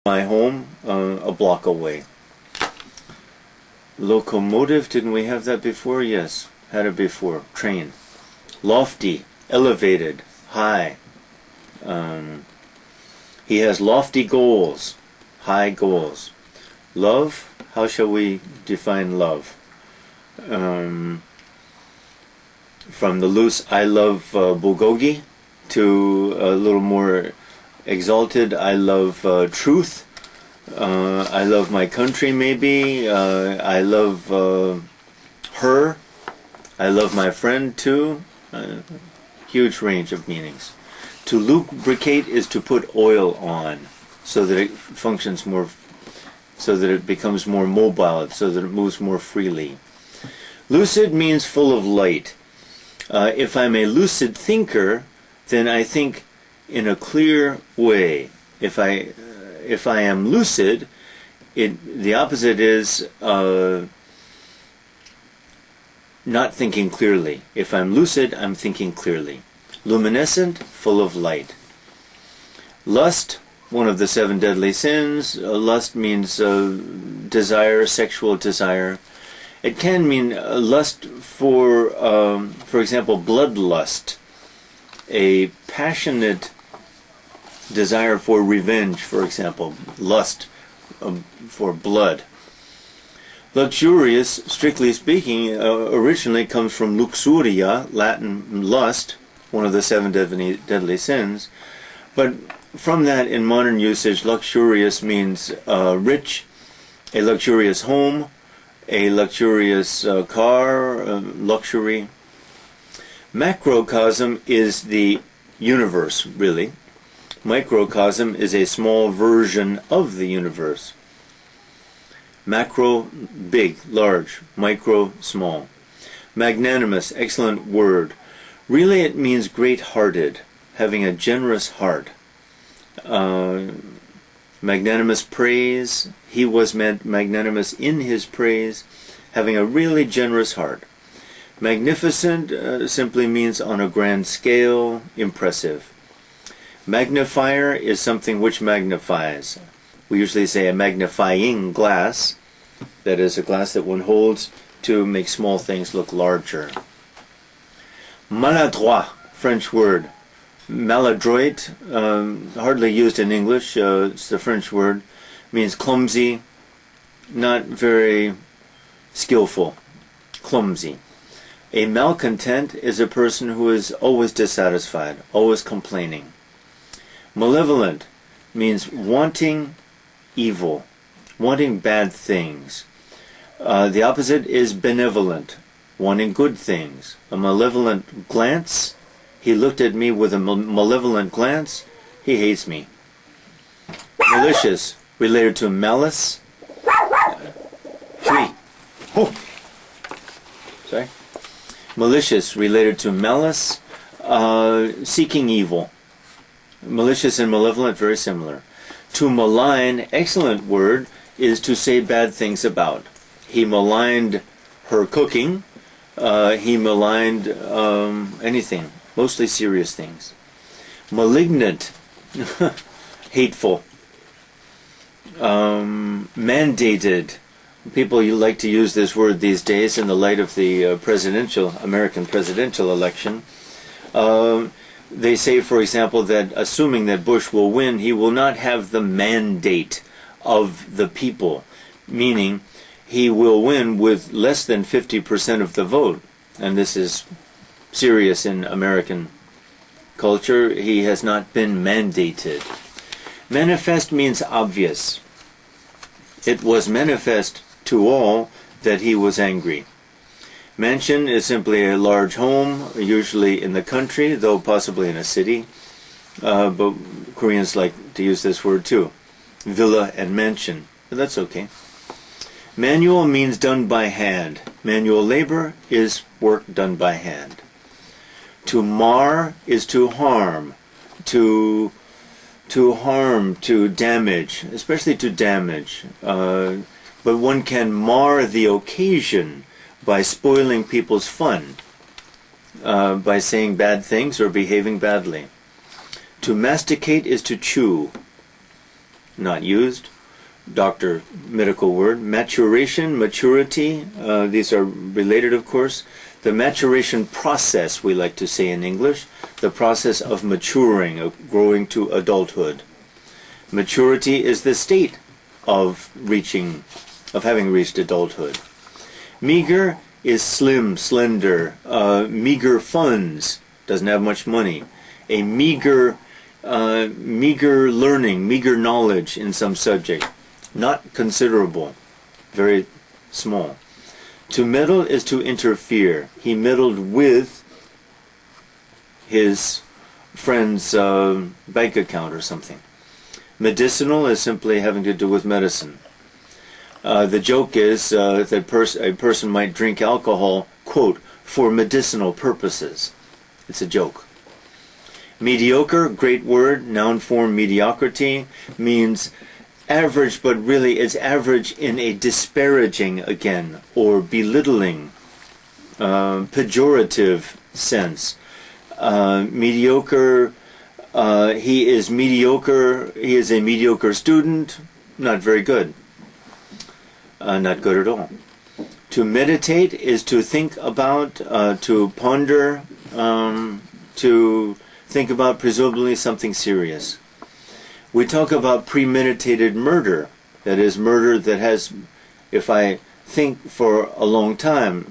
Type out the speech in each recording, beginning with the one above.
my home a block away. Locomotive, didn't we have that before? Yes, had it before. Train. Lofty, elevated, high. He has lofty goals, high goals. Love, how shall we define love? From the loose I love bulgogi to a little more exalted I love truth. I love my country, maybe. I love her. I love my friend too. Huge range of meanings. To lubricate is to put oil on so that it functions more, so that it becomes more mobile, so that it moves more freely. Lucid means full of light. If I'm a lucid thinker, then I think in a clear way. If I am lucid, the opposite is not thinking clearly. If I'm lucid, I'm thinking clearly. Luminescent, full of light. Lust, one of the 7 deadly sins. Lust means desire, sexual desire. It can mean lust for example, bloodlust, a passionate desire for revenge, for example, lust for blood. Luxurious, strictly speaking, originally comes from luxuria, Latin lust, one of the 7 deadly sins. But from that, in modern usage, luxurious means rich, a luxurious home, a luxurious car, luxury. Macrocosm is the universe, really. Microcosm is a small version of the universe. Macro, big, large. Micro, small. Magnanimous, excellent word. Really it means great-hearted, having a generous heart. Magnanimous praise. He was magnanimous in his praise, having a really generous heart. Magnificent simply means on a grand scale, impressive. Magnifier is something which magnifies. We usually say a magnifying glass, that is a glass that one holds to make small things look larger. Maladroit, French word. Maladroit, hardly used in English, it's the French word, means clumsy, not very skillful, clumsy. A malcontent is a person who is always dissatisfied, always complaining. Malevolent means wanting evil, wanting bad things. The opposite is benevolent, wanting good things. A malevolent glance, he looked at me with a malevolent glance, he hates me. Malicious, related to malice. Sorry. Malicious, related to malice, seeking evil. Malicious and malevolent, very similar. To malign, excellent word, is to say bad things about. He maligned her cooking. He maligned anything, mostly serious things. Malignant, hateful. Mandated. People like to use this word these days in the light of the American presidential election. They say, for example, that assuming that Bush will win, he will not have the mandate of the people, meaning he will win with less than 50% of the vote. And this is serious in American culture. He has not been mandated. Manifest means obvious. It was manifest to all that he was angry. Mansion is simply a large home, usually in the country, though possibly in a city. But Koreans like to use this word too. Villa and mansion. But that's okay. Manual means done by hand. Manual labor is work done by hand. To mar is to harm. To harm, to damage, especially to damage. But one can mar the occasion by spoiling people's fun, by saying bad things or behaving badly. To masticate is to chew. not used. Doctor, medical word. Maturation, maturity, these are related, of course. The maturation process, we like to say in English, the process of maturing, of growing to adulthood. Maturity is the state of having reached adulthood. Meager is slim, slender, meager funds, doesn't have much money. A meager learning, meager knowledge in some subject. Not considerable, very small. To meddle is to interfere. He meddled with his friend's bank account or something. Medicinal is simply having to do with medicine. The joke is that a person might drink alcohol, quote, for medicinal purposes. It's a joke. Mediocre, great word, noun form mediocrity, means average, but really it's average in a disparaging again, or belittling, pejorative sense. Mediocre, he is mediocre, he is a mediocre student, not very good. Not good at all. To meditate is to think about, to ponder, to think about presumably something serious. We talk about premeditated murder, that is murder that has, if I think for a long time,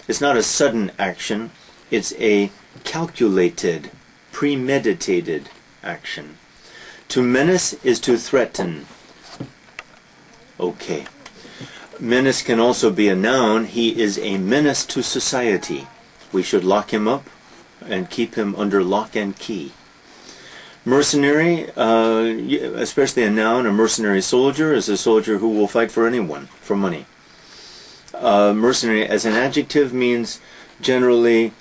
it's not a sudden action, it's a calculated, premeditated action. To menace is to threaten. Okay. Menace can also be a noun. He is a menace to society. We should lock him up and keep him under lock and key. Mercenary, especially a noun, a mercenary soldier is a soldier who will fight for anyone for money. Mercenary as an adjective means generally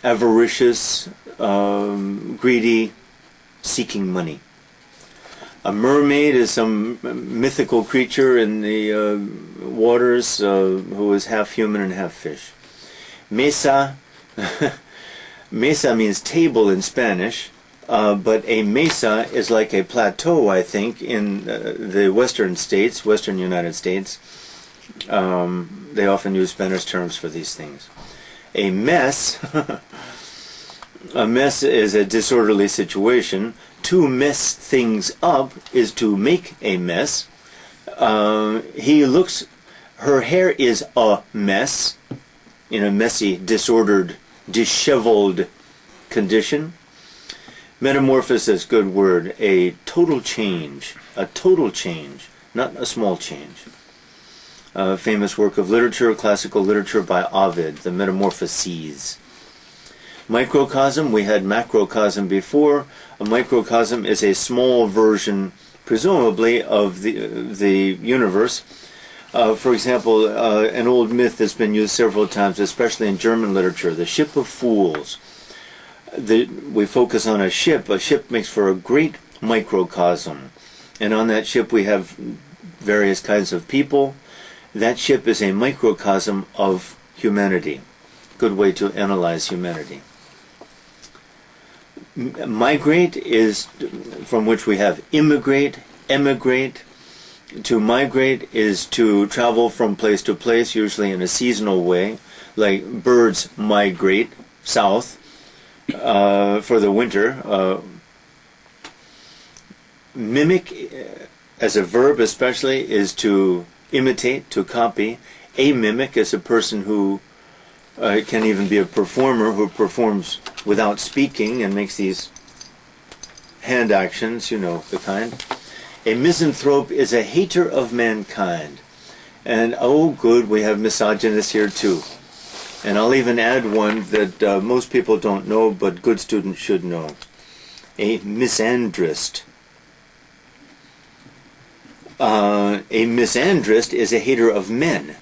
avaricious, greedy, seeking money. A mermaid is some mythical creature in the waters who is half human and half fish. Mesa, mesa means table in Spanish, but a mesa is like a plateau, I think, in the western states, western United States. They often use Spanish terms for these things. A mess, a mess is a disorderly situation. To mess things up is to make a mess. Her hair is a mess, in a messy, disordered, disheveled condition. Metamorphosis, good word, a total change, not a small change. Famous work of literature, classical literature by Ovid, the Metamorphoses. Microcosm, we had macrocosm before. A microcosm is a small version, presumably, of the universe. For example, an old myth that's been used several times, especially in German literature, the ship of fools. We focus on a ship. A ship makes for a great microcosm. And on that ship we have various kinds of people. That ship is a microcosm of humanity. Good way to analyze humanity. Migrate is, from which we have immigrate, emigrate. To migrate is to travel from place to place, usually in a seasonal way, like birds migrate south for the winter. Mimic, as a verb especially, is to imitate, to copy. A mimic is a person who can even be a performer who performs without speaking and makes these hand actions, you know, the kind. A misanthrope is a hater of mankind. And oh good, we have misogynists here too. And I'll even add one that most people don't know, but good students should know. A misandrist. A misandrist is a hater of men.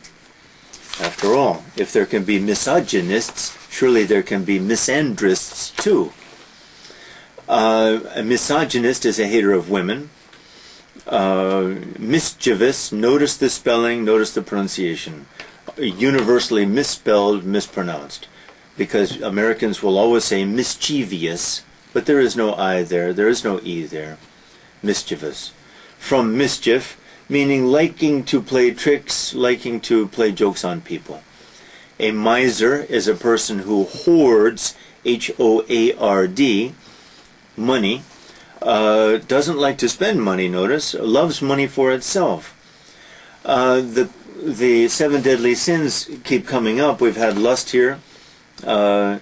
After all, if there can be misogynists, surely there can be misandrists too. A misogynist is a hater of women. Mischievous, notice the spelling, notice the pronunciation. Universally misspelled, mispronounced. Because Americans will always say mischievous, but there is no I there, there is no E there. mischievous. From mischief, meaning liking to play tricks, liking to play jokes on people. A miser is a person who hoards, H-O-A-R-D, money, doesn't like to spend money, notice, loves money for itself. The 7 deadly sins keep coming up. We've had lust here, and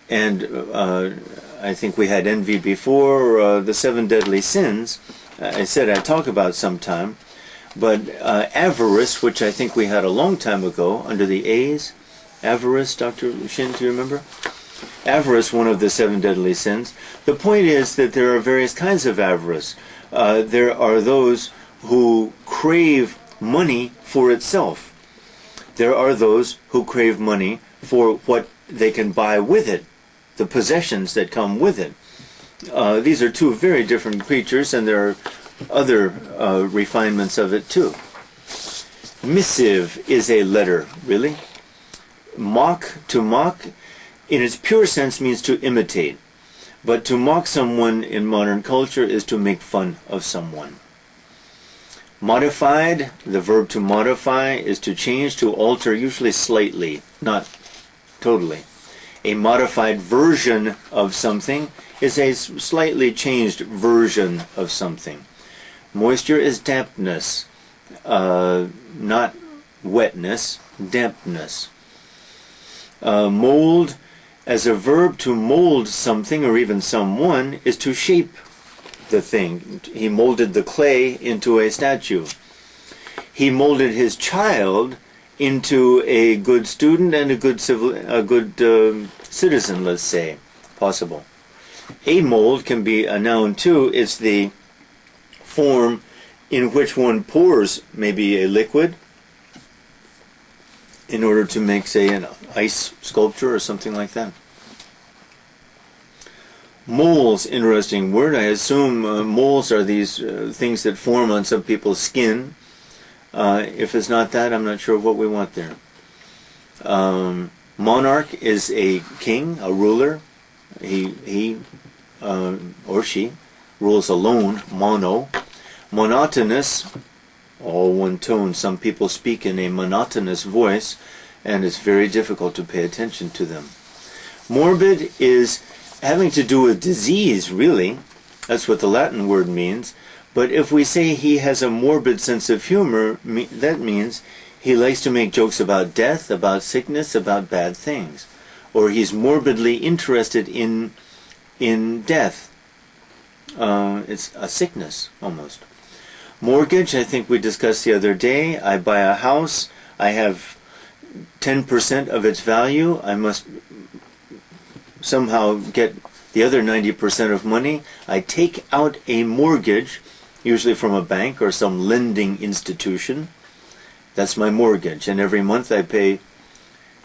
I think we had envy before. The 7 deadly sins, I said I'd talk about sometime, but avarice, which I think we had a long time ago under the A's, avarice, Dr. Shin, do you remember? Avarice, one of the 7 deadly sins. The point is that there are various kinds of avarice. There are those who crave money for itself. There are those who crave money for what they can buy with it, the possessions that come with it. These are two very different creatures, and there are other refinements of it too. Missive is a letter, really. Mock, to mock, in its pure sense means to imitate. But to mock someone in modern culture is to make fun of someone. Modified, the verb to modify, is to change, to alter, usually slightly, not totally. A modified version of something is a slightly changed version of something. Moisture is dampness, not wetness, dampness. Mold, as a verb, to mold something or even someone is to shape the thing. He molded the clay into a statue. He molded his child into a good student and a good citizen, let's say, possible. A mold can be a noun too. It's the form in which one pours maybe a liquid in order to make, say, an ice sculpture or something like that. Moles, interesting word. I assume moles are these things that form on some people's skin. If it's not that, I'm not sure what we want there. Monarch is a king, a ruler. He or she rules alone, mono. Monotonous, all one tone. Some people speak in a monotonous voice, and it's very difficult to pay attention to them. Morbid is having to do with disease, really. That's what the Latin word means. But if we say he has a morbid sense of humor, that means he likes to make jokes about death, about sickness, about bad things. Or he's morbidly interested in death. It's a sickness, almost. Mortgage, I think we discussed the other day. I buy a house. I have 10% of its value. I must somehow get the other 90% of money. I take out a mortgage, usually from a bank or some lending institution. That's my mortgage, and every month I pay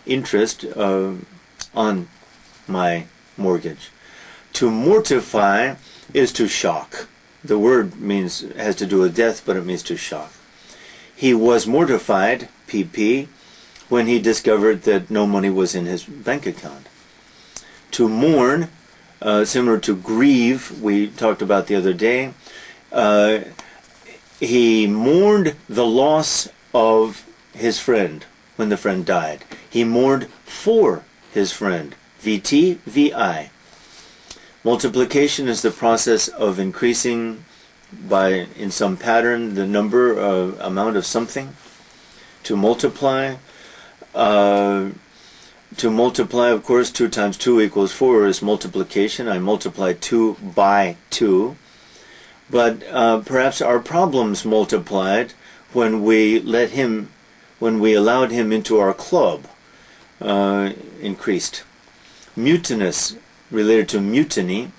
interest on my mortgage. To mortify is to shock. The word has to do with death, but it means to shock. He was mortified, PP, when he discovered that no money was in his bank account. To mourn, similar to grieve, we talked about the other day. He mourned the loss of his friend when the friend died. He mourned for his friend. VT, VI. Multiplication is the process of increasing by, in some pattern, the number, amount of something. To multiply. To multiply, of course, 2 times 2 equals 4 is multiplication. I multiply 2 by 2. But perhaps our problems multiplied when we allowed him into our club, increased. Mutinous, related to mutiny.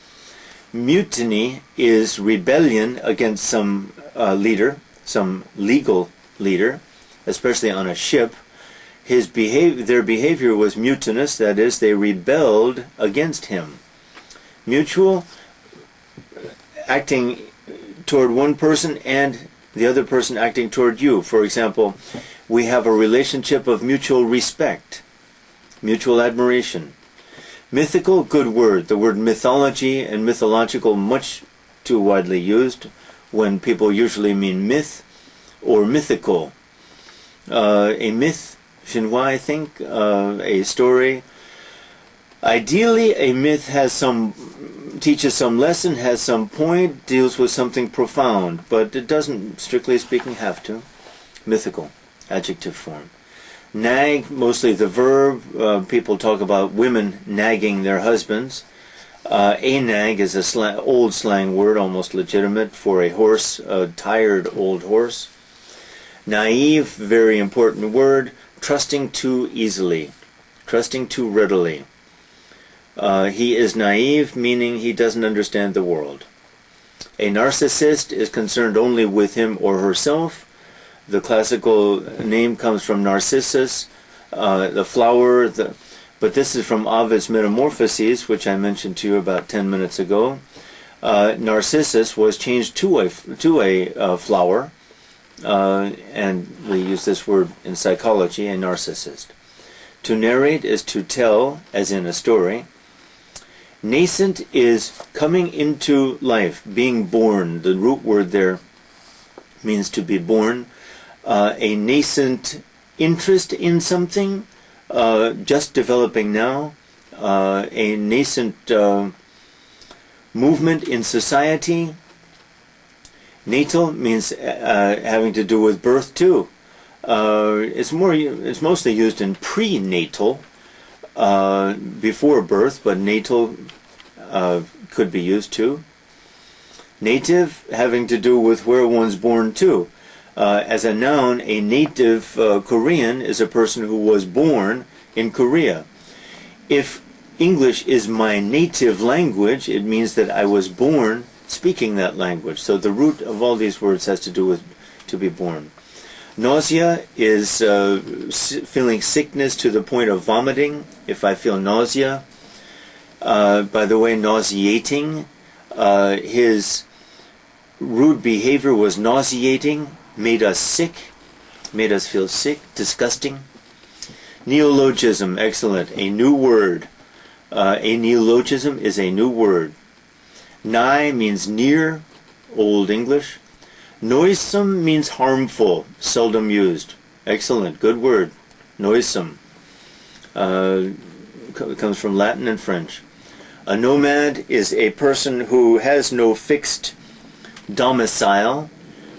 Mutiny is rebellion against some leader, some legal leader, especially on a ship. Their behavior was mutinous, that is, they rebelled against him. Mutual, acting toward one person and the other person acting toward you. For example, we have a relationship of mutual respect, mutual admiration. Mythical, good word. The word mythology and mythological, much too widely used. when people usually mean myth or mythical. A myth, chinois, I think, a story. Ideally, a myth teaches some lesson, has some point, deals with something profound, but it doesn't, strictly speaking, have to. Mythical, adjective form. Nag, mostly the verb. People talk about women nagging their husbands. A nag is a old slang word, almost legitimate, for a horse, a tired old horse. Naive, very important word. Trusting too easily, trusting too readily. He is naive, meaning he doesn't understand the world. A narcissist is concerned only with him or herself. The classical name comes from Narcissus, the flower, but this is from Ovid's Metamorphoses, which I mentioned to you about 10 minutes ago. Narcissus was changed to a flower, and we use this word in psychology, a narcissist. To narrate is to tell, as in a story. Nascent is coming into life, being born. The root word there means to be born. A nascent interest in something, just developing now. A nascent movement in society. Natal means having to do with birth too. It's mostly used in prenatal, before birth, but natal could be used too. Native, having to do with where one's born too. As a noun, a native Korean is a person who was born in Korea. If English is my native language, it means that I was born speaking that language. So the root of all these words has to do with to be born. Nausea is feeling sickness to the point of vomiting. If I feel nausea, by the way, nauseating, his rude behavior was nauseating, made us sick, made us feel sick, disgusting. Neologism, excellent, a new word. A neologism is a new word. Nigh means near, Old English. Noisome means harmful, seldom used. Excellent, good word. Noisome. Comes from Latin and French. A nomad is a person who has no fixed domicile,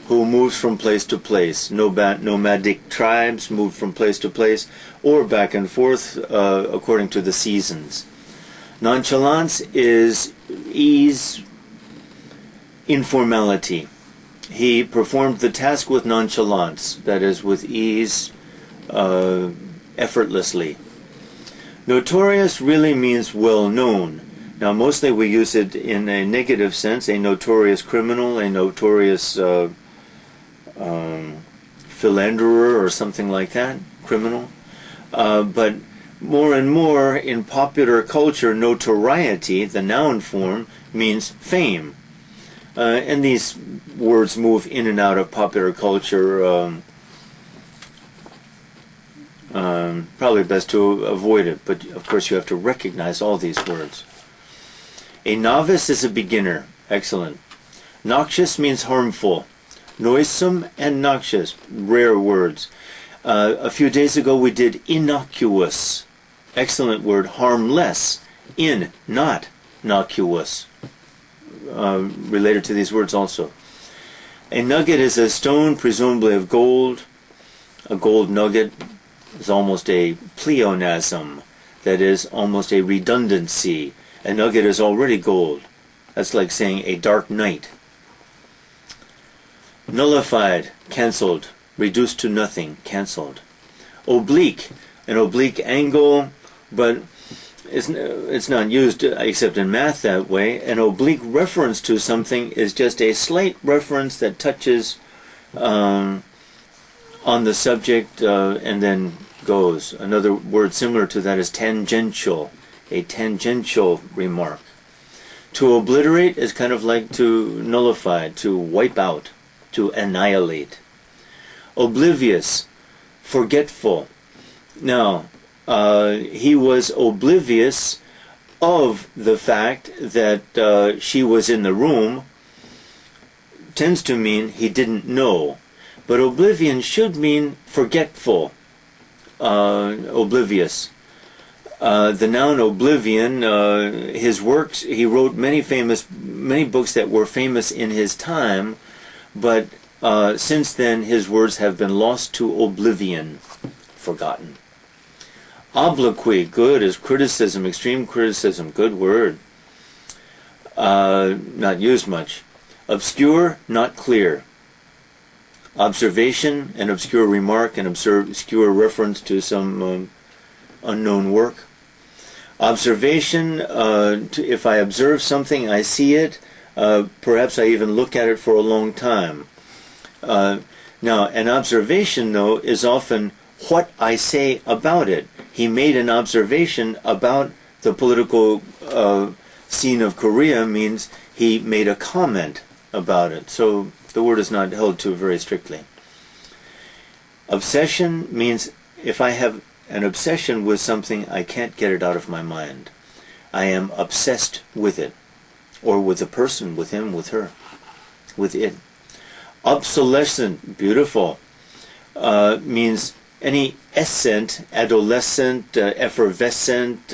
who moves from place to place. Nomadic tribes move from place to place or back and forth according to the seasons. Nonchalance is ease, informality. He performed the task with nonchalance, that is, with ease, effortlessly. Notorious really means well known. Now, mostly we use it in a negative sense, a notorious criminal, a notorious philanderer or something like that, criminal. But more and more in popular culture, notoriety, the noun form, means fame. And these words move in and out of popular culture. Probably best to avoid it, but of course you have to recognize all these words. A novice is a beginner. Excellent. Noxious means harmful. Noisome and noxious, rare words. A few days ago we did innocuous. Excellent word. Harmless. In, not innocuous. Related to these words also. A nugget is a stone, presumably of gold. A gold nugget is almost a pleonasm, that is, almost a redundancy. A nugget is already gold. That's like saying a dark night. Nullified, cancelled, reduced to nothing, cancelled. Oblique, an oblique angle, but it's not used except in math that way. An oblique reference to something is just a slight reference that touches on the subject and then goes. Another word similar to that is tangential, a tangential remark. To obliterate is kind of like to nullify, to wipe out, to annihilate. Oblivious, forgetful. Now, he was oblivious of the fact that she was in the room tends to mean he didn't know. But oblivion should mean forgetful, oblivious. The noun oblivion, his works, he wrote many books that were famous in his time, but since then his words have been lost to oblivion, forgotten. Obloquy, good, is criticism, extreme criticism, good word. Not used much. Obscure, not clear. Observation, an obscure remark, an obscure reference to some unknown work. Observation, if I observe something, I see it, perhaps I even look at it for a long time. Now, an observation, though, is often what I say about it. He made an observation about the political scene of Korea, means he made a comment about it. So the word is not held to very strictly. Obsession means if I have an obsession with something, I can't get it out of my mind. I am obsessed with it, or with the person, with him, with her, with it. Obsolescent, beautiful, means any essent, adolescent, effervescent,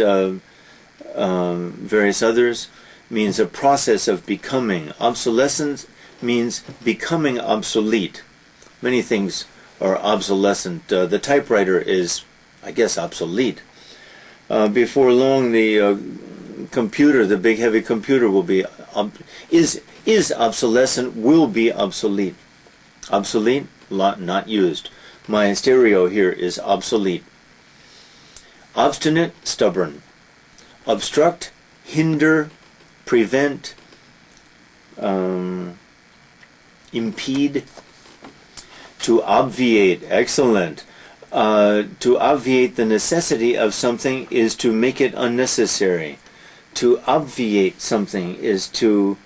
various others, means a process of becoming. Obsolescence means becoming obsolete. Many things are obsolescent. The typewriter is, I guess, obsolete. Before long, the computer, the big heavy computer, will be is obsolescent, will be obsolete. Obsolete, not used. My stereo here is obsolete. Obstinate, stubborn. Obstruct, hinder, prevent, impede. To obviate, excellent. To obviate the necessity of something is to make it unnecessary. To obviate something is to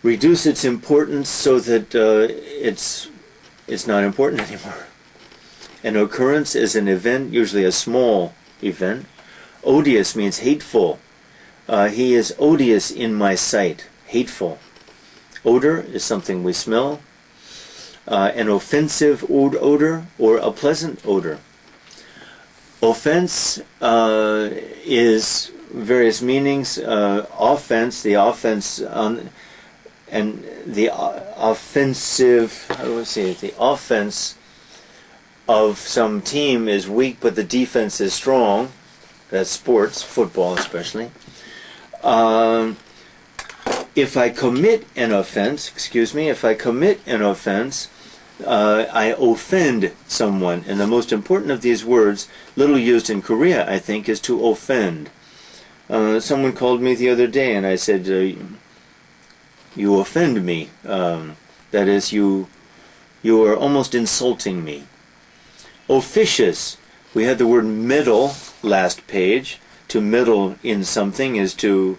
reduce its importance so that it's not important anymore. An occurrence is an event, usually a small event. Odious means hateful. He is odious in my sight, hateful. Odor is something we smell. An offensive odor or a pleasant odor. Offense is various meanings. Offense, the offense, and the offensive, how do I say it? The offense of some team is weak, but the defense is strong. That's sports, football especially. If I commit an offense, I offend someone. And the most important of these words, little used in Korea, I think, is to offend. Someone called me the other day and I said, you offend me. That is, you are almost insulting me. Officious. We had the word meddle last page. To meddle in something is to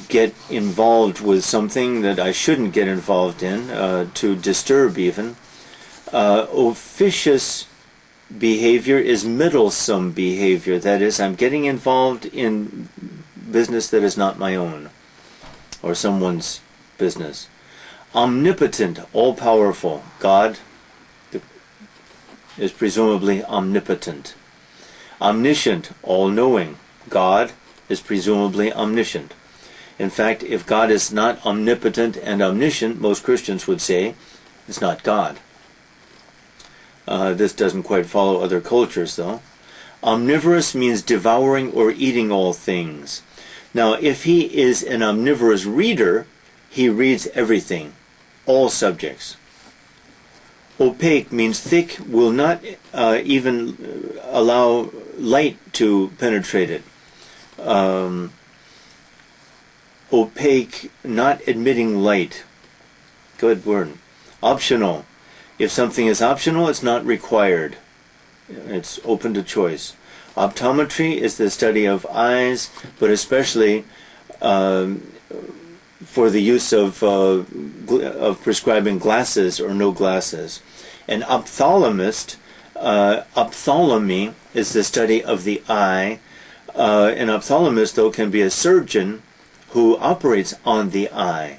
get involved with something that I shouldn't get involved in, to disturb even. Officious behavior is meddlesome behavior. That is, I'm getting involved in business that is not my own, or someone's business. Omnipotent, all-powerful. God is presumably omnipotent. Omniscient, all-knowing. God is presumably omniscient. In fact, if God is not omnipotent and omniscient, most Christians would say it's not God. This doesn't quite follow other cultures, though. Omnivorous means devouring or eating all things. Now, if he is an omnivorous reader, he reads everything, all subjects. Opaque means thick, will not even allow light to penetrate it. Opaque, not admitting light. Good word. Optional. If something is optional, it's not required. It's open to choice. Optometry is the study of eyes, but especially for the use of prescribing glasses or no glasses. An ophthalmist, ophthalmy is the study of the eye. An ophthalmist, though, can be a surgeon who operates on the eye.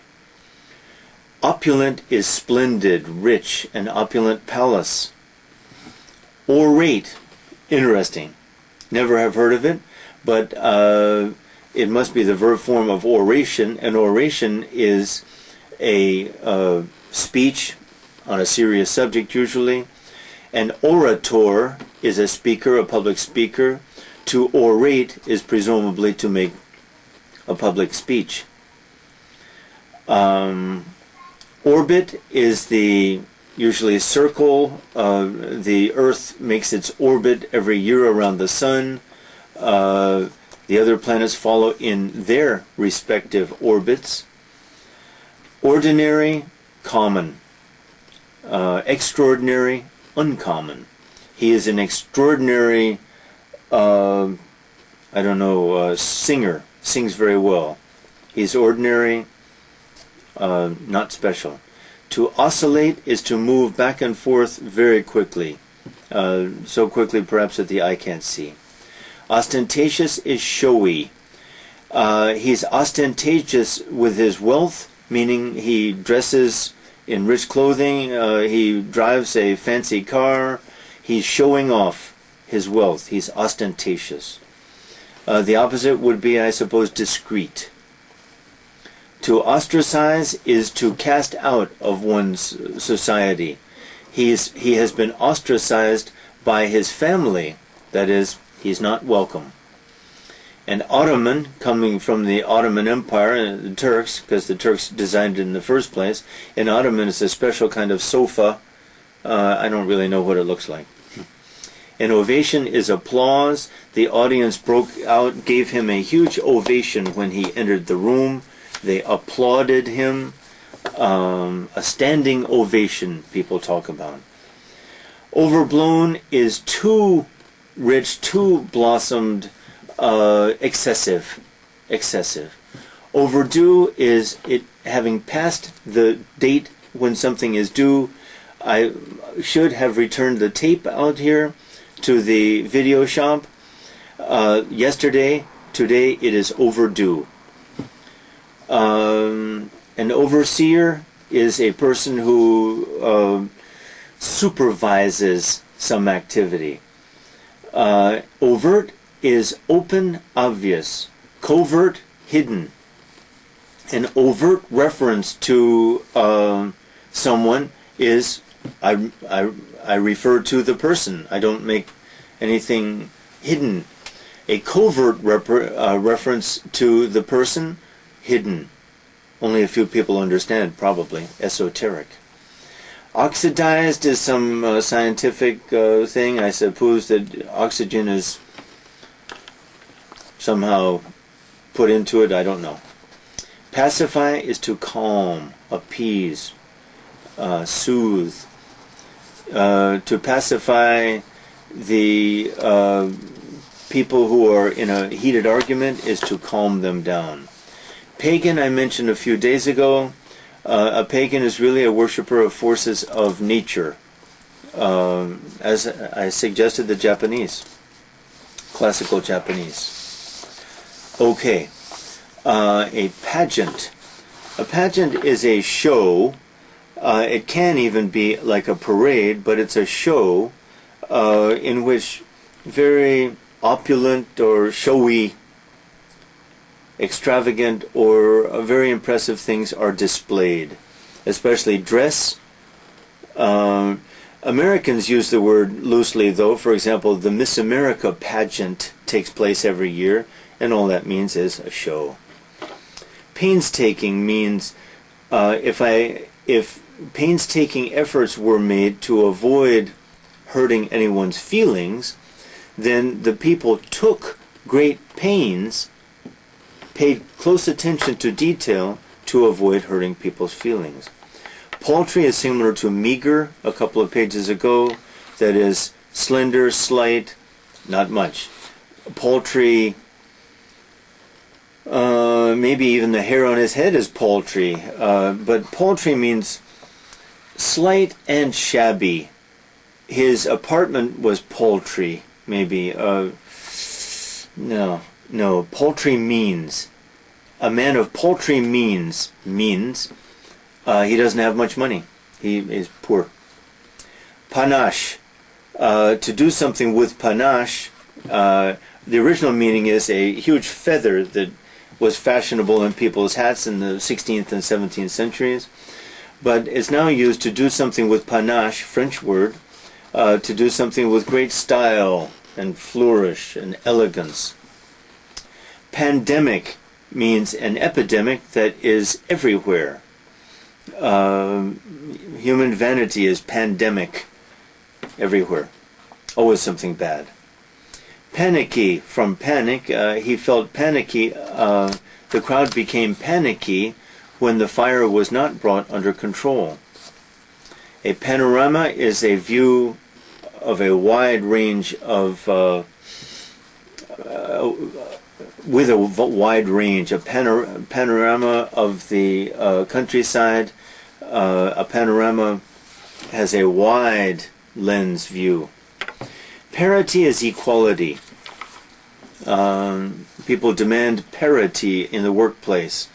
Opulent is splendid, rich, an opulent palace. Orate, interesting. Never have heard of it, but it must be the verb form of oration, and oration is a speech on a serious subject usually. An orator is a speaker, a public speaker. To orate is presumably to make a public speech. Orbit is the usually circle. The Earth makes its orbit every year around the sun. The other planets follow in their respective orbits. Ordinary, common. Extraordinary, uncommon. He is an extraordinary, singer. Sings very well. He's ordinary, not special. To oscillate is to move back and forth very quickly. So quickly perhaps that the eye can't see. Ostentatious is showy. He's ostentatious with his wealth, meaning he dresses in rich clothing, he drives a fancy car, he's showing off his wealth, he's ostentatious. The opposite would be, I suppose, discreet. To ostracize is to cast out of one's society. He has been ostracized by his family, that is, he's not welcome. An Ottoman, coming from the Ottoman Empire, the Turks, because the Turks designed it in the first place, an Ottoman is a special kind of sofa. I don't really know what it looks like. An ovation is applause. The audience broke out, gave him a huge ovation when he entered the room. They applauded him. A standing ovation, people talk about. Overblown is too rich, too blossomed, excessive. Overdue is it having passed the date when something is due. I should have returned the tape out here to the video shop yesterday. Today it is overdue. An overseer is a person who supervises some activity. Overt is open, obvious. Covert, hidden. An overt reference to someone is I refer to the person. I don't make anything hidden. A covert reference to the person, hidden. Only a few people understand, probably. Esoteric. Oxidized is some scientific thing. I suppose that oxygen is somehow put into it. I don't know. Pacify is to calm, appease, soothe. To pacify the people who are in a heated argument is to calm them down. Pagan, I mentioned a few days ago. A pagan is really a worshiper of forces of nature. As I suggested, the Japanese. Classical Japanese. Okay. A pageant. A pageant is a show. It can even be like a parade, but it's a show in which very opulent or showy, extravagant, or very impressive things are displayed, especially dress. Americans use the word loosely, though. For example, the Miss America pageant takes place every year, and all that means is a show. Painstaking means if painstaking efforts were made to avoid hurting anyone's feelings, then the people took great pains, paid close attention to detail to avoid hurting people's feelings. Paltry is similar to meager a couple of pages ago. That is slender, slight, not much. Paltry, maybe even the hair on his head is paltry. But paltry means slight and shabby. His apartment was paltry, maybe. No. Paltry means a man of paltry means means he doesn't have much money. He is poor. Panache, to do something with panache, the original meaning is a huge feather that was fashionable in people's hats in the 16th and 17th centuries, but it's now used to do something with panache, French word, to do something with great style and flourish and elegance. Pandemic means an epidemic that is everywhere. Human vanity is pandemic everywhere. Always something bad. Panicky, from panic, he felt panicky. The crowd became panicky when the fire was not brought under control. A panorama is a view of a wide range of, with a wide range, a panorama of the countryside. A panorama has a wide lens view. Parity is equality. People demand parity in the workplace,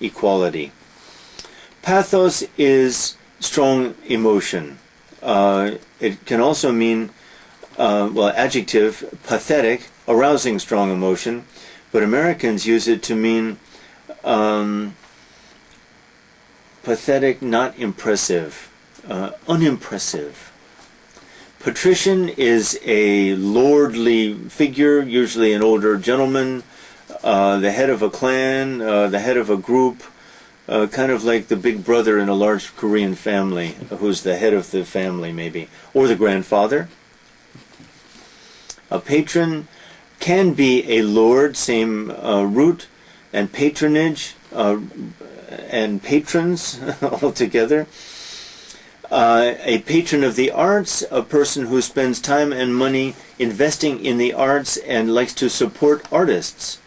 equality. Pathos is strong emotion. It can also mean, adjective, pathetic, arousing strong emotion, but Americans use it to mean pathetic, not impressive, unimpressive. Patrician is a lordly figure, usually an older gentleman, the head of a clan, the head of a group, kind of like the big brother in a large Korean family, who's the head of the family maybe, or the grandfather. A patron can be a lord, same root, and patronage, and patrons altogether. A patron of the arts, a person who spends time and money investing in the arts and likes to support artists.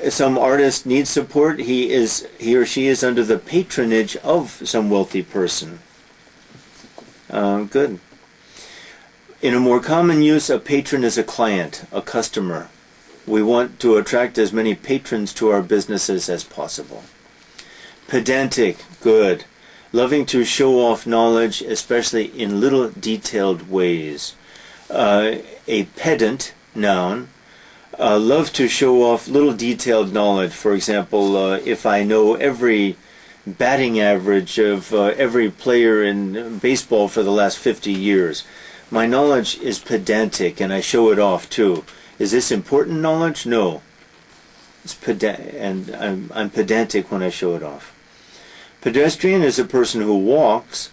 Some artist needs support. He or she is under the patronage of some wealthy person. Good. In a more common use, a patron is a client, a customer. We want to attract as many patrons to our businesses as possible. Pedantic, good. Loving to show off knowledge, especially in little detailed ways. A pedant, noun, love to show off little detailed knowledge. For example, if I know every batting average of every player in baseball for the last 50 years, my knowledge is pedantic and I show it off too. Is this important knowledge? No. It's and I'm pedantic when I show it off. Pedestrian is a person who walks.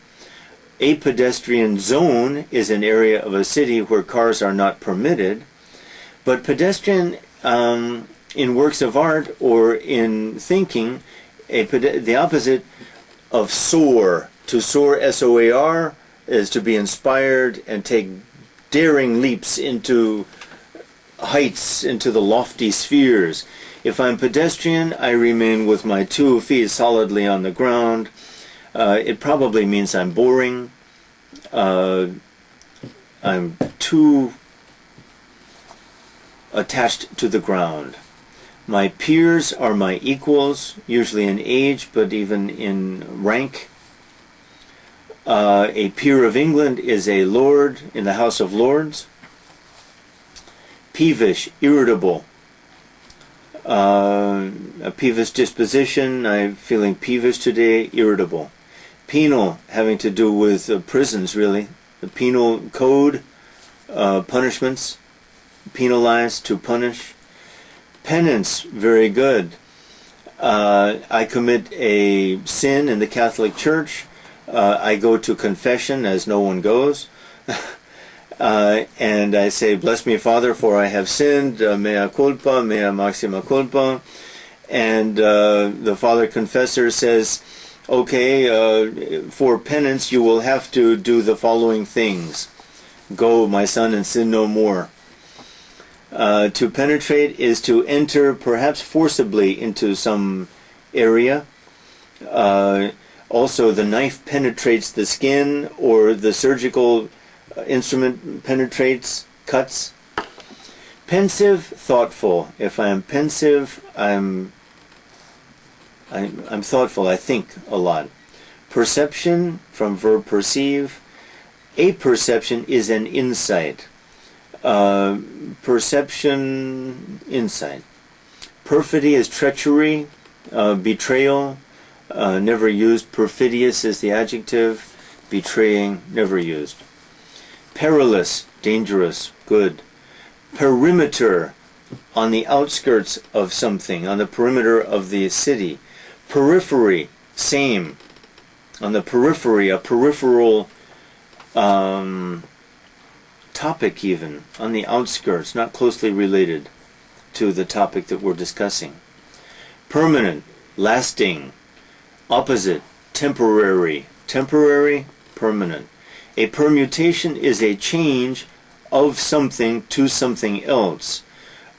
A pedestrian zone is an area of a city where cars are not permitted. But pedestrian in works of art or in thinking, the opposite of soar. To soar, S-O-A-R, is to be inspired and take daring leaps into heights, into the lofty spheres. If I'm pedestrian, I remain with my 2 feet solidly on the ground. It probably means I'm boring. I'm too attached to the ground. My peers are my equals, usually in age, but even in rank. A peer of England is a lord in the House of Lords. Peevish, irritable. A peevish disposition, I'm feeling peevish today, irritable. Penal, having to do with prisons really. The penal code, punishments, penalize, to punish. Penance, very good. I commit a sin in the Catholic Church. I go to confession as no one goes. And I say, bless me, Father, for I have sinned, mea culpa, mea maxima culpa. And the Father Confessor says, okay, for penance you will have to do the following things. Go, my son, and sin no more. To penetrate is to enter, perhaps forcibly, into some area. Also, the knife penetrates the skin, or the surgical instrument penetrates, cuts. Pensive, thoughtful. If I am pensive, I'm thoughtful. I think a lot. Perception, from verb perceive. A perception is an insight. Perception, insight. Perfidy is treachery, betrayal, never used. Perfidious is the adjective, betraying, never used. Perilous, dangerous, good. Perimeter, on the outskirts of something, on the perimeter of the city. Periphery, same. On the periphery, a peripheral topic even, on the outskirts, not closely related to the topic that we're discussing. Permanent, lasting. Opposite, temporary. Temporary, permanent. A permutation is a change of something to something else.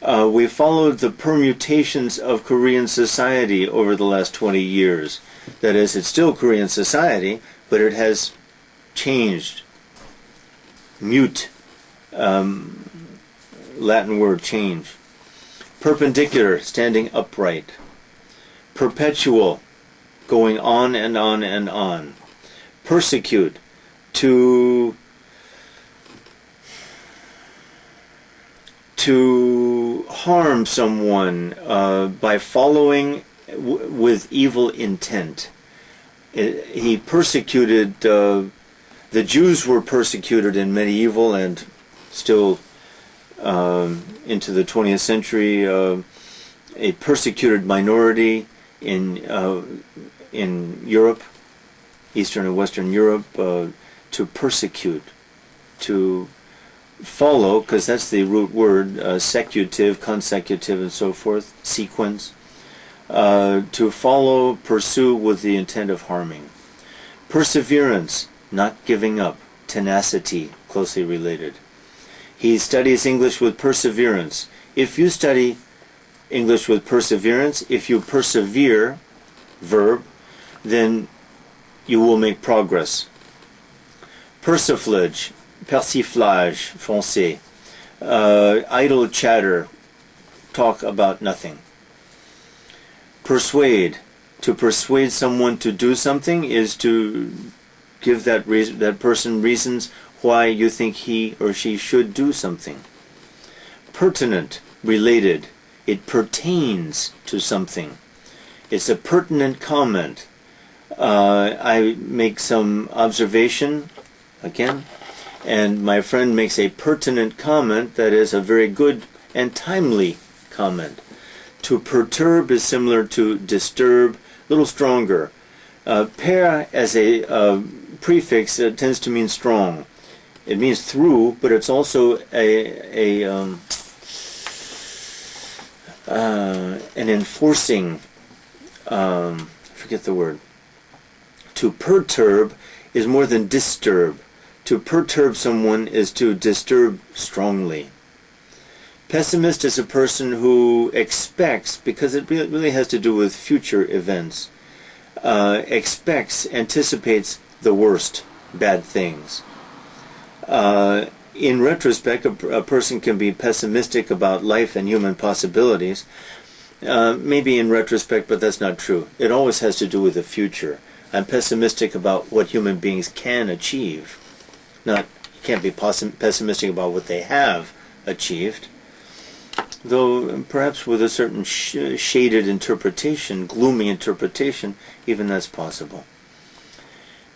We followed the permutations of Korean society over the last 20 years. That is, it's still Korean society, but it has changed. Mute, Latin word, change. Perpendicular, standing upright. Perpetual, going on and on and on. Persecute, to harm someone by following with evil intent. He persecuted, the Jews were persecuted in medieval and still into the 20th century, a persecuted minority in Europe, Eastern and Western Europe, to persecute, to follow, because that's the root word, secutive, consecutive, and so forth, sequence, to follow, pursue with the intent of harming. Perseverance, not giving up, tenacity, closely related. He studies English with perseverance. If you study English with perseverance, if you persevere, verb, then you will make progress. Persiflage, persiflage, français, idle chatter, talk about nothing. Persuade, to persuade someone to do something is to give that person reasons why you think he or she should do something. Pertinent, related, it pertains to something. It's a pertinent comment. I make some observation, again, and my friend makes a pertinent comment that is a very good and timely comment. To perturb is similar to disturb, a little stronger. Per as a prefix tends to mean strong. It means through, but it's also an enforcing, I forget the word. To perturb is more than disturb. To perturb someone is to disturb strongly. Pessimist is a person who expects, because it really has to do with future events, anticipates the worst, bad things. In retrospect, a person can be pessimistic about life and human possibilities. Maybe in retrospect, but that's not true. It always has to do with the future. I'm pessimistic about what human beings can achieve. You can't be pessimistic about what they have achieved. Though perhaps with a certain shaded interpretation, gloomy interpretation, even that's possible.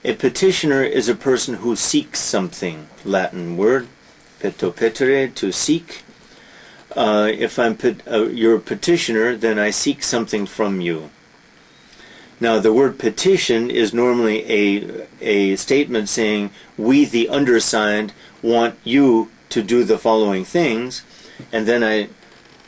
A petitioner is a person who seeks something. Latin word, petopetere, to seek. If I'm you're a petitioner, then I seek something from you. Now, the word petition is normally a statement saying, we, the undersigned, want you to do the following things, and then I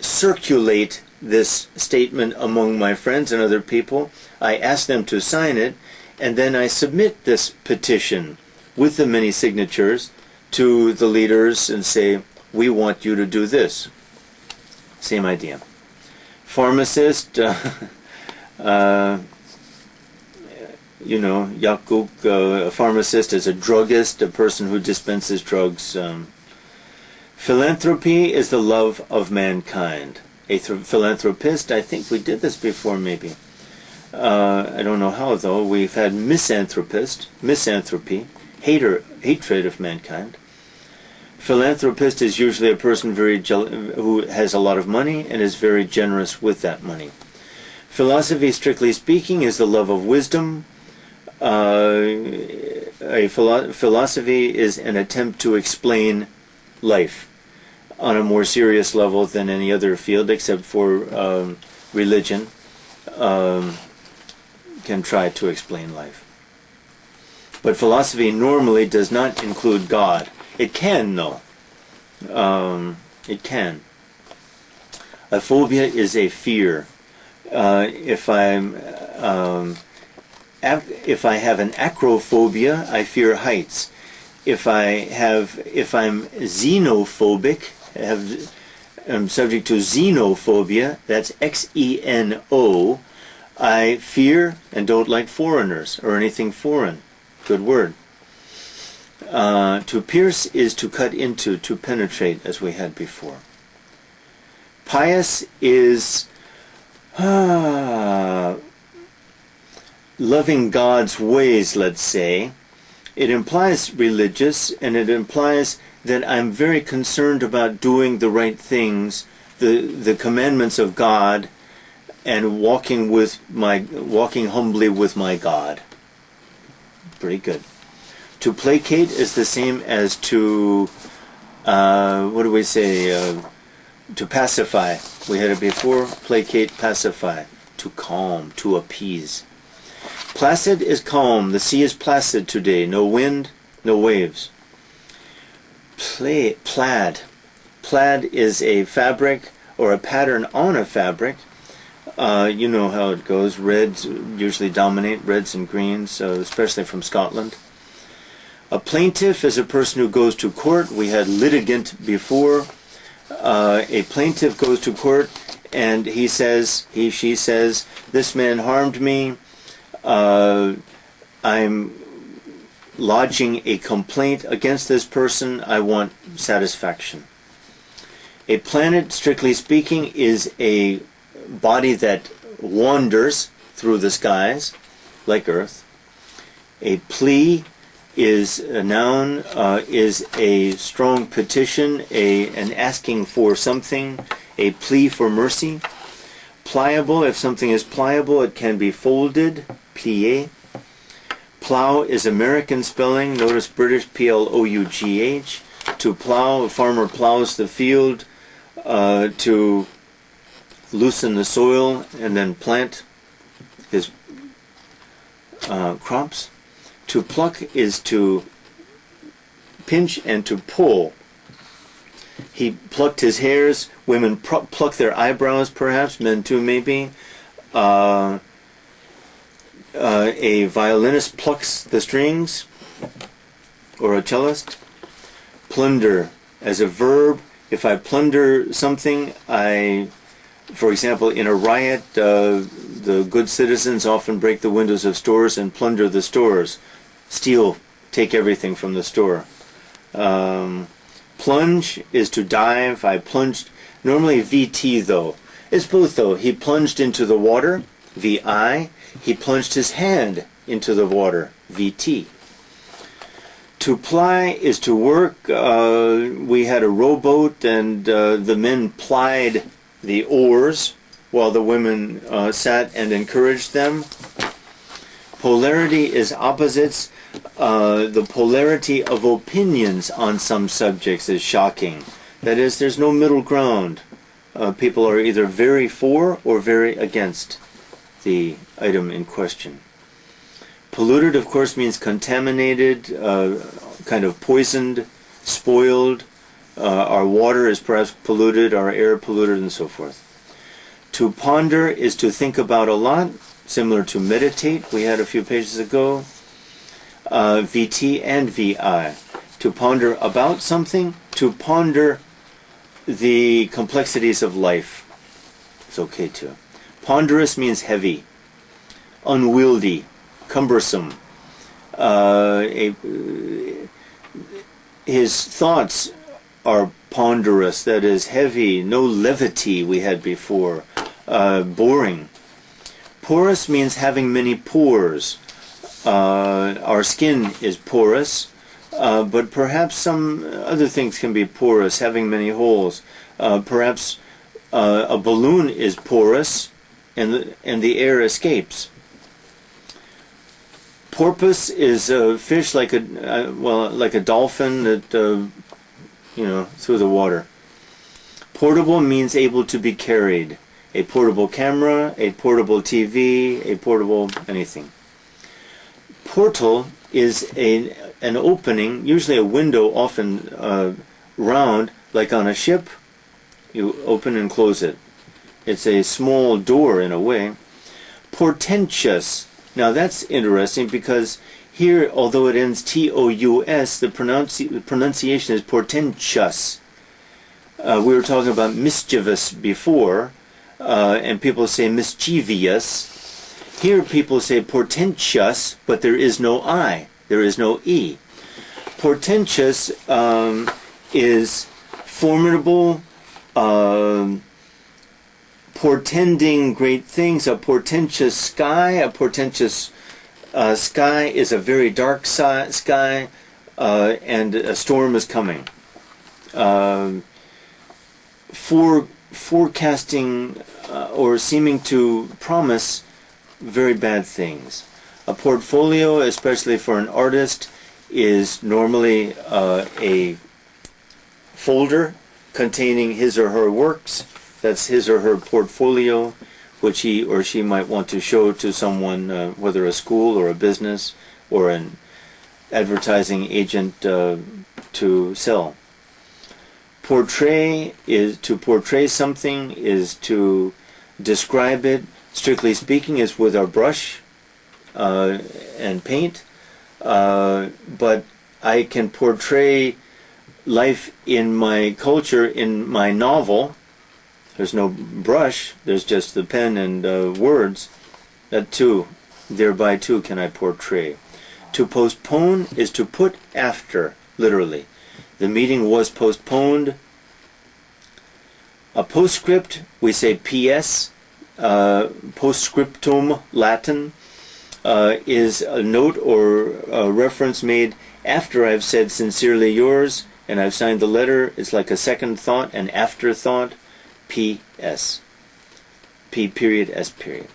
circulate this statement among my friends and other people. I ask them to sign it, and then I submit this petition with the many signatures to the leaders and say, we want you to do this. Same idea. Pharmacist, yakuk, a pharmacist is a druggist, a person who dispenses drugs. Philanthropy is the love of mankind. A philanthropist, I think we did this before maybe. I don't know how though. We've had misanthropy, hatred of mankind. Philanthropist is usually a person who has a lot of money and is very generous with that money. Philosophy, strictly speaking, is the love of wisdom. Philosophy is an attempt to explain life on a more serious level than any other field, except for religion, can try to explain life. But philosophy normally does not include God. It can, though. It can. A phobia is a fear. If I have an acrophobia, I fear heights. If I'm xenophobic, I'm subject to xenophobia, that's X-E-N-O, I fear and don't like foreigners or anything foreign. Good word. To pierce is to cut into, to penetrate, as we had before. Pious is loving God's ways, let's say. It implies religious, and it implies that I'm very concerned about doing the right things, the commandments of God, and walking humbly with my God. Pretty good. To placate is the same as to what do we say? To pacify. We had it before. Placate, pacify. To calm, to appease. Placid is calm. The sea is placid today. No wind, no waves. Plaid. Plaid is a fabric or a pattern on a fabric. You know how it goes. Reds usually dominate, reds and greens, especially from Scotland. A plaintiff is a person who goes to court. We had litigant before. A plaintiff goes to court and she says, this man harmed me. I'm lodging a complaint against this person. I want satisfaction. A planet, strictly speaking, is a body that wanders through the skies, like Earth. A plea is a noun, is a strong petition, an asking for something, a plea for mercy. Pliable, if something is pliable, it can be folded, plié. Plow is American spelling, notice British, P-L-O-U-G-H. To plow, a farmer plows the field to loosen the soil and then plant his crops. To pluck is to pinch and to pull. He plucked his hairs. Women pluck their eyebrows, perhaps. Men too, maybe. A violinist plucks the strings, or a cellist. Plunder as a verb. If I plunder something, for example, in a riot, the good citizens often break the windows of stores and plunder the stores. Steal, take everything from the store. Plunge is to dive. I plunged. Normally VT though. It's both though. He plunged into the water, VI. He plunged his hand into the water, VT. To ply is to work. We had a rowboat and the men plied the oars while the women sat and encouraged them. Polarity is opposites. The polarity of opinions on some subjects is shocking. That is, there's no middle ground. People are either very for or very against the item in question. Polluted, of course, means contaminated, kind of poisoned, spoiled. Our water is perhaps polluted, our air polluted, and so forth. To ponder is to think about a lot, similar to meditate, we had a few pages ago. VT and VI. To ponder about something, to ponder the complexities of life. It's okay too. Ponderous means heavy, unwieldy, cumbersome. His thoughts are Ponderous, that is heavy, no levity we had before. Boring. Porous means having many pores. Our skin is porous, but perhaps some other things can be porous, having many holes. Perhaps a balloon is porous, and the air escapes. Porpoise is a fish like a dolphin that through the water. Portable means able to be carried. A portable camera, a portable TV, a portable anything. Portal is an opening, usually a window, often round, like on a ship. You open and close it. It's a small door in a way. Portentous. Now that's interesting because here, although it ends T-O-U-S, the pronunciation is portentous. We were talking about mischievous before, and people say mischievous. Here people say portentous, but there is no I. There is no E. Portentous is formidable, portending great things. A portentous sky. A portentous sky is a very dark sky, and a storm is coming. Forecasting or seeming to promise very bad things. A portfolio, especially for an artist, is normally a folder containing his or her works. That's his or her portfolio, which he or she might want to show to someone, whether a school or a business or an advertising agent to sell. Portray is to portray something, is to describe it. Strictly speaking, is with our brush and paint. But I can portray life in my culture in my novel. There's no brush, there's just the pen and words. That too, thereby too can I portray. To postpone is to put after, literally. The meeting was postponed. A postscript, we say PS. Postscriptum, Latin, is a note or a reference made after I've said sincerely yours and I've signed the letter. It's like a second thought, an afterthought. PS. P period, S period.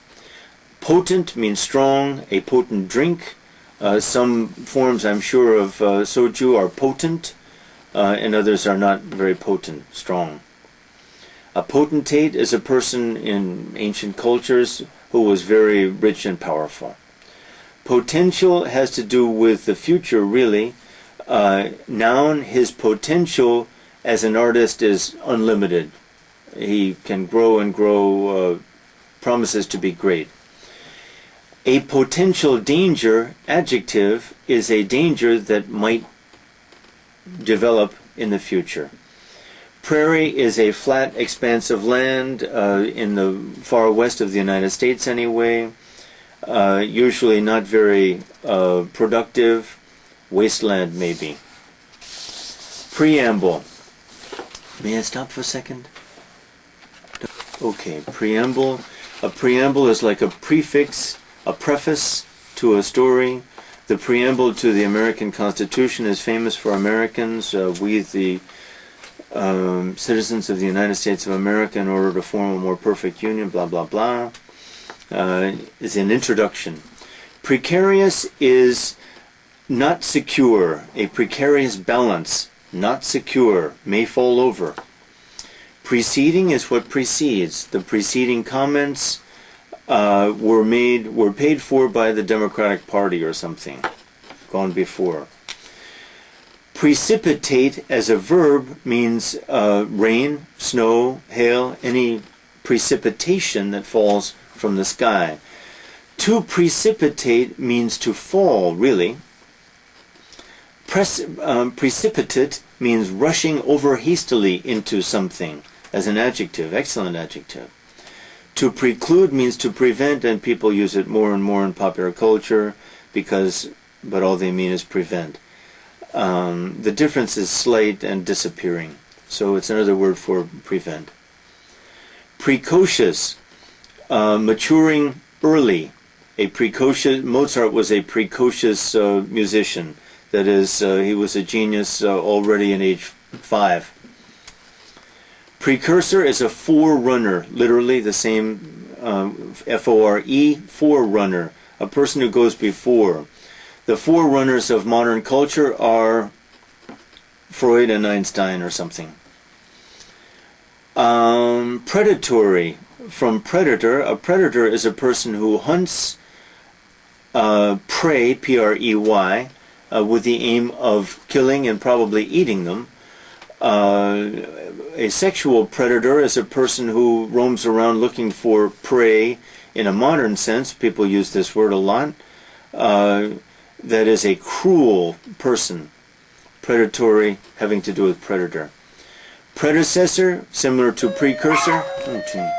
Potent means strong, a potent drink. Some forms, I'm sure, of soju are potent, and others are not very potent, strong. A potentate is a person in ancient cultures who was very rich and powerful. Potential has to do with the future, really. Noun, his potential as an artist is unlimited. He can grow and grow, promises to be great. A potential danger, adjective, is a danger that might develop in the future. Prairie is a flat expanse of land in the far west of the United States anyway, usually not very productive, wasteland maybe. Preamble. May I stop for a second? Okay, preamble. A preamble is like a prefix, a preface to a story. The preamble to the American Constitution is famous for Americans. We, the citizens of the United States of America, in order to form a more perfect union, blah, blah, blah, is an introduction. Precarious is not secure. A precarious balance, not secure, may fall over. Preceding is what precedes. The preceding comments were paid for by the Democratic Party or something, gone before. Precipitate as a verb means rain, snow, hail, any precipitation that falls from the sky. To precipitate means to fall, really. Precipitate means rushing over hastily into something, as an adjective, excellent adjective. To preclude means to prevent, and people use it more and more in popular culture but all they mean is prevent. The difference is slight and disappearing. So it's another word for prevent. Precocious, maturing early. Mozart was a precocious musician. That is, he was a genius already in age 5. Precursor is a forerunner, literally the same, F-O-R-E, forerunner, a person who goes before. The forerunners of modern culture are Freud and Einstein or something. Predatory, from predator. A predator is a person who hunts prey, P-R-E-Y, with the aim of killing and probably eating them. A sexual predator is a person who roams around looking for prey in a modern sense. People use this word a lot. That is a cruel person. Predatory, having to do with predator. Predecessor, similar to precursor. Oh, gee.